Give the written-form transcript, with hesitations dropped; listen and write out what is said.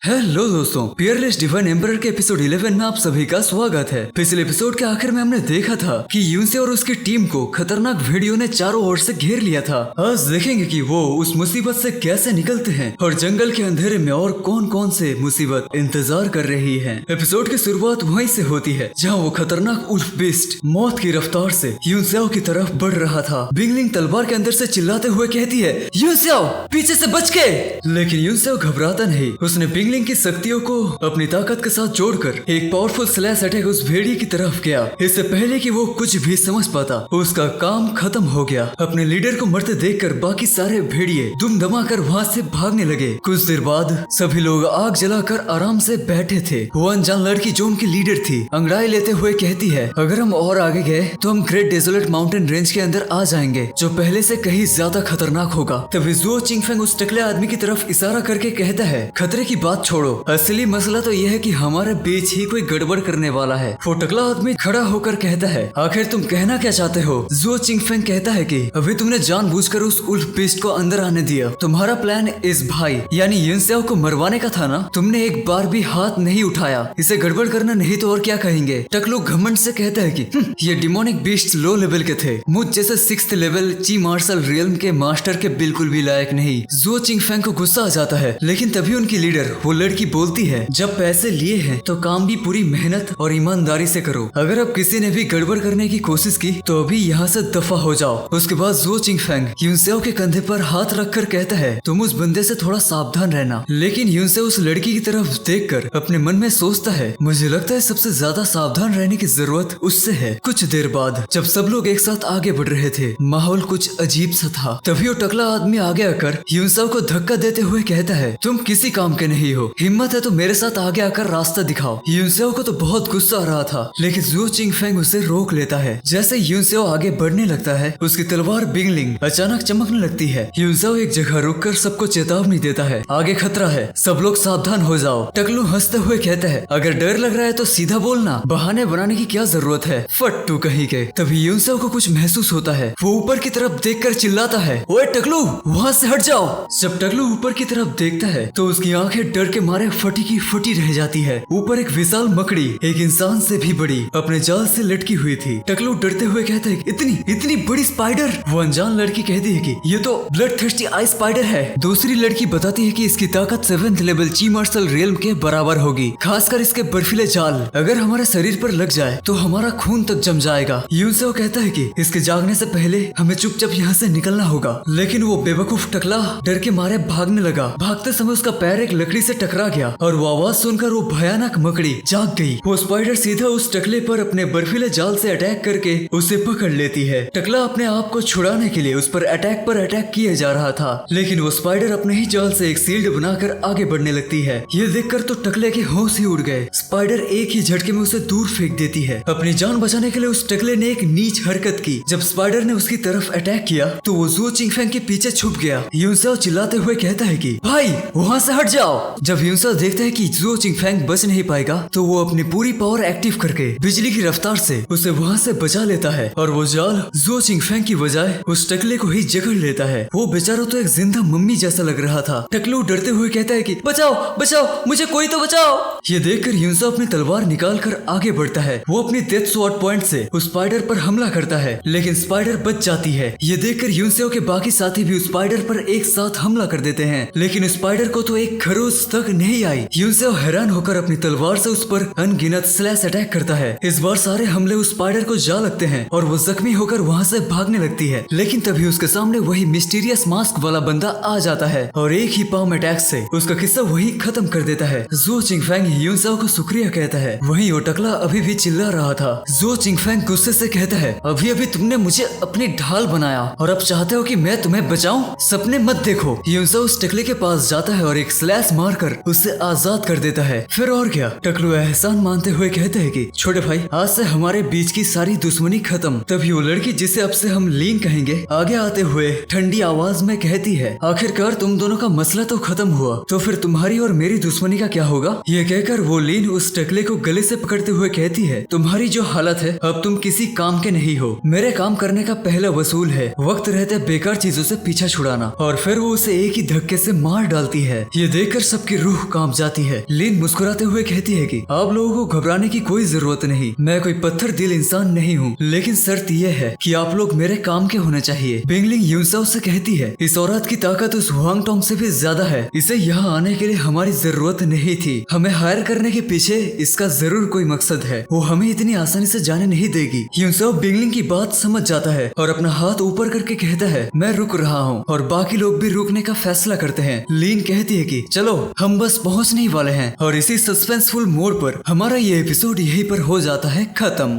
Hello दोस्तों, Peerless divine emperor के episode 11 में आप सभी का स्वागत है। पिछले एपिसोड के आखिर में हमने देखा था कि यूनसे और उसकी टीम को खतरनाक भेड़ियों ने चारों ओर से घेर लिया था। आज देखेंगे कि वो उस मुसीबत से कैसे निकलते हैं और जंगल के अंधेरे में और कौन कौन से मुसीबत इंतजार कर रही है। एपिसोड की शुरुआत वहीं से होती है जहाँ वो खतरनाक उल्फ बीस्ट मौत की रफ्तार से यूनसेओ की तरफ बढ़ रहा था। बिंगलिंग तलवार के अंदर से चिल्लाते हुए कहती है, यूनसेओ पीछे से बच के। लेकिन यूनसेओ घबराता नहीं। उसने बिंगलिंग की शक्तियों को अपनी ताकत के साथ जोड़कर एक पावरफुल स्लैश अटैक उस भेड़िए की तरफ किया। इससे पहले कि वो कुछ भी समझ पाता, उसका काम खत्म हो गया। अपने लीडर को मरते देखकर बाकी सारे भेड़िए दुम दमाकर वहाँ से भागने लगे। कुछ देर बाद सभी लोग आग जलाकर आराम से बैठे थे। वो अनजान लड़की जो उनकी लीडर थी अंगड़ाई लेते हुए कहती है, अगर हम और आगे गए तो हम ग्रेट डेजोलेट माउंटेन रेंज के अंदर आ जाएंगे, जो पहले से कहीं ज्यादा खतरनाक होगा। तभी जुओ चिंगफेंग उस टकले आदमी की तरफ इशारा करके कहता है, खतरे की बात छोड़ो, असली मसला तो यह है कि हमारे बीच ही कोई गड़बड़ करने वाला है। वो टकला आदमी खड़ा होकर कहता है, आखिर तुम कहना क्या चाहते हो? जुओ चिंगफेंग कहता है कि अभी तुमने जानबूझकर उस उल्फ बीस्ट को अंदर आने दिया। तुम्हारा प्लान इस भाई यानी यूनसेओ को मरवाने का था ना? तुमने एक बार भी हाथ नहीं उठाया। इसे गड़बड़ करना नहीं तो और क्या कहेंगे? टकलू घमंड से कहता है कि ये डिमोनिक बीस्ट लो लेवल के थे, मुझ जैसे 6th लेवल ची मार्शल रियल्म के मास्टर के बिल्कुल भी लायक नहीं। जुओ चिंगफेंग को गुस्सा आ जाता है, लेकिन तभी उनकी लीडर वो लड़की बोलती है, जब पैसे लिए हैं तो काम भी पूरी मेहनत और ईमानदारी से करो। अगर अब किसी ने भी गड़बड़ करने की कोशिश की तो अभी यहाँ से दफा हो जाओ। उसके बाद जुओ चिंगफेंग यूनसेओ के कंधे पर हाथ रखकर कहता है, तुम उस बंदे से थोड़ा सावधान रहना। लेकिन यूनसेओ उस लड़की की तरफ देखकर अपने मन में सोचता है, मुझे लगता है सबसे ज्यादा सावधान रहने की जरूरत उससे है। कुछ देर बाद जब सब लोग एक साथ आगे बढ़ रहे थे, माहौल कुछ अजीब सा था। तभी वो टकला आदमी आगे आकर यूनसेओ को धक्का देते हुए कहता है, तुम किसी काम के नहीं हो, हिम्मत है तो मेरे साथ आगे आकर रास्ता दिखाओ। यूनसेओ को तो बहुत गुस्सा आ रहा था, लेकिन जुओ चिंगफेंग उसे रोक लेता है। जैसे यूनसेओ आगे बढ़ने लगता है, उसकी तलवार बिंगलिंग अचानक चमकने लगती है। यूनसेओ एक जगह रुककर सबको चेतावनी देता है, आगे खतरा है, सब लोग सावधान हो जाओ। टकलू हंसते हुए कहता है, अगर डर लग रहा है तो सीधा बोलना, बहाने बनाने की क्या जरूरत है, फट्टू कहीं के। तभी यूनसेओ को कुछ महसूस होता है। वो ऊपर की तरफ देखकर चिल्लाता है, ओए टकलू वहाँ से हट जाओ। जब टकलू ऊपर की तरफ देखता है तो उसकी आंखें डर के मारे फटी की फटी रह जाती है। ऊपर एक विशाल मकड़ी एक इंसान से भी बड़ी अपने जाल से लटकी हुई थी। टकलू डरते हुए कहता है, इतनी बड़ी स्पाइडर? वो अनजान लड़की कहती है कि ये तो ब्लड थर्स्टी आई स्पाइडर है। दूसरी लड़की बताती है कि इसकी ताकत 7th लेवल ची मार्शल रियल्म के बराबर होगी, खासकर इसके बर्फीले जाल अगर हमारे शरीर पर लग जाए तो हमारा खून तक जम जाएगा। यूनसेओ कहता है कि इसके जागने से पहले हमें चुपचाप यहाँ से निकलना होगा। लेकिन वो बेवकूफ टकला डर के मारे भागने लगा। भागते समय उसका पैर एक लकड़ी से टकरा गया और वो आवाज सुनकर वो भयानक मकड़ी जाग गई। वो स्पाइडर सीधा उस टकले पर अपने बर्फीले जाल से अटैक करके उसे पकड़ लेती है। टकला अपने आप को छुड़ाने के लिए उस पर अटैक किया जा रहा था, लेकिन वो स्पाइडर अपने ही जाल से एक शील्ड बनाकर आगे बढ़ने लगती है। ये देखकर तो टकले के होश ही उड़ गए। स्पाइडर एक ही झटके में उसे दूर फेंक देती है। अपनी जान बचाने के लिए उस टकले ने एक नीच हरकत की। जब स्पाइडर ने उसकी तरफ अटैक किया तो वो जुओ चिंगफेंग के पीछे छुप गया। यूनसेओ चिल्लाते हुए कहता है कि भाई वहाँ से हट जाओ। जब यूनसेओ देखता है कि जुओ चिंगफेंग बच नहीं पाएगा तो वो अपनी पूरी पावर एक्टिव करके बिजली की रफ्तार से उसे वहाँ से बचा लेता है और वो जाल जुओ चिंगफेंग की बजाय उस टकले को ही जकड़ लेता है। वो बेचारा तो एक जिंदा मम्मी जैसा लग रहा था। टकलू डरते हुए कहता है कि बचाओ बचाओ, मुझे कोई तो बचाओ। ये देखकर यूनसेओ अपनी तलवार निकाल कर आगे बढ़ता है। वो अपनी डेथ स्वॉर्ड पॉइंट से उस स्पाइडर पर हमला करता है, लेकिन स्पाइडर बच जाती है। ये देखकर यूनसेओ के बाकी साथी भी उस स्पाइडर पर एक साथ हमला कर देते हैं, लेकिन स्पाइडर को तो एक खरोच तक नहीं आई। यूनसेओ हैरान होकर अपनी तलवार से उस पर अनगिनत स्लैश अटैक करता है। इस बार सारे हमले उस स्पाइडर को जा लगते हैं और वो जख्मी होकर वहाँ से भागने लगती है। लेकिन तभी उसके सामने वही मिस्टीरियस मास्क वाला बंदा आ जाता है और एक ही पाम अटैक से उसका किस्सा वही खत्म कर देता है। जुओ चिंगफेंग यूनसेओ को शुक्रिया कहता है। वहीं वो टकला अभी भी चिल्ला रहा था। जुओ चिंगफेंग गुस्से से कहता है, अभी तुमने मुझे अपनी ढाल बनाया और अब चाहते हो कि मैं तुम्हें बचाऊं? सपने मत देखो। यूनसेओ उस टकले के पास जाता है और एक स्लैश मारकर उसे आजाद कर देता है। फिर और क्या, टकलू एहसान मानते हुए कहते हैं कि छोटे भाई आज से हमारे बीच की सारी दुश्मनी खत्म। तभी वो लड़की जिसे अब से हम लीन कहेंगे आगे आते हुए ठंडी आवाज में कहती है, आखिरकार तुम दोनों का मसला तो खत्म हुआ, तो फिर तुम्हारी और मेरी दुश्मनी का क्या होगा? ये कहकर वो लीन उस टकले को गले से पकड़ते हुए कहती है, तुम्हारी जो हालत है अब तुम किसी काम के नहीं हो। मेरे काम करने का पहला वसूल है वक्त रहते बेकार चीजों से पीछा छुड़ाना। और फिर वो उसे एक ही धक्के से मार डालती है। ये देखकर सब उसकी रूह कांप जाती है। लीन मुस्कुराते हुए कहती है कि आप लोगों को घबराने की कोई जरूरत नहीं, मैं कोई पत्थर दिल इंसान नहीं हूँ, लेकिन शर्त यह है कि आप लोग मेरे काम के होने चाहिए। बिंगलिंग यूनसाओ से कहती है इस औरत की ताकत उस हुआंग टोंग से भी ज्यादा है, इसे यहाँ आने के लिए हमारी जरूरत नहीं थी। हमें हायर करने के पीछे इसका जरूर कोई मकसद है, वो हमें इतनी आसानी से जाने नहीं देगी। यूनसाओ बिंगलिंग की बात समझ जाता है और अपना हाथ ऊपर करके कहता है मैं रुक रहा हूँ, और बाकी लोग भी रुकने का फैसला करते हैं। लीन कहती है कि चलो हम बस पहुँचने ही वाले हैं, और इसी सस्पेंसफुल मोड़ पर हमारा ये एपिसोड यहीं पर हो जाता है खत्म।